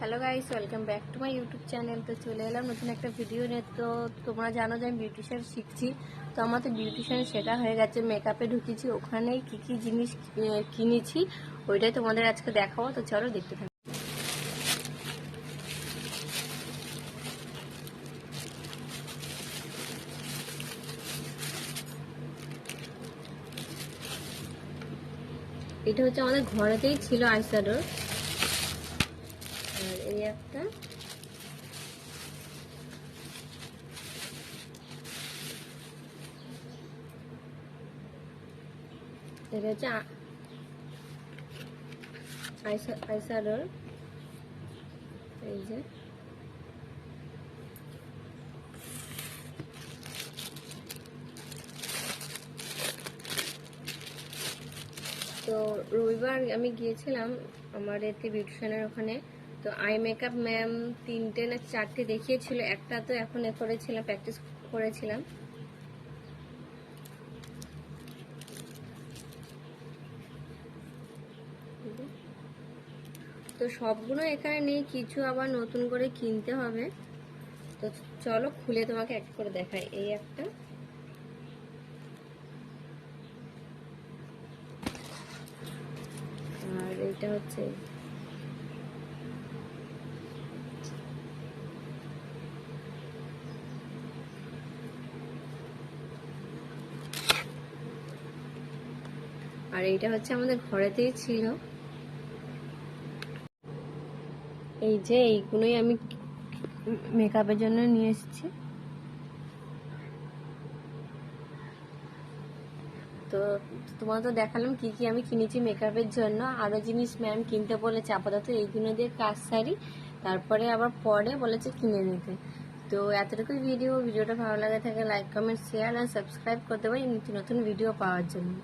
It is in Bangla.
Hello guys, welcome back to my YouTube channel. তো চলে এলাম নতুন একটা ভিডিও নিয়ে। তো তোমরা জানো যে আমি বিউটিশিয়ান শিখছি। তো আমার তো বিউটিশিয়ান শেখা হয়ে গেছে, মেকআপে ঢুকেছি। ওখানেই কি কি জিনিস কিনেছি ওইটাই তোমাদের আজকে দেখাবো। তো চলো দেখতে থাকো। এটা হচ্ছে আমাদের ঘরেতেই ছিল আইশ্যাডো। আর এই একটা, এটা হচ্ছে আইশ্যাডোর, এই যে। তো রবিবার আমি গিয়েছিলাম আমার এতে বিউটিশিয়ানের ওখানে। তো আই মেকআপ ম্যাম 3টে না 4টে দেখিয়েছিল, একটা তো এখন করেছিলাম, প্র্যাকটিস করেছিলাম। তো সবগুলো এখানে নেই, কিছু আবার নতুন করে কিনতে হবে। তো চলো খুলে তোমাকে এক করে দেখাই। এই একটা, আর এইটা হচ্ছে, আর এইটা হচ্ছে আমাদের ঘরেতেই ছিল। এই যে এইগুলোই আমি মেকআপের জন্য নিয়ে এসেছি। তো তোমার তো দেখালাম কি কি আমি কিনেছি মেকআপের জন্য। আরো জিনিস ম্যাম কিনতে বলেছে, আপাতত এইগুলো দিয়ে কাজ সারি, তারপরে আবার পরে বলেছে কিনে নিতে। তো এতটুকুই ভিডিওটা ভালো লাগে থাকে লাইক কমেন্ট শেয়ার আর সাবস্ক্রাইব করতে পারি নতুন নতুন ভিডিও পাওয়ার জন্য।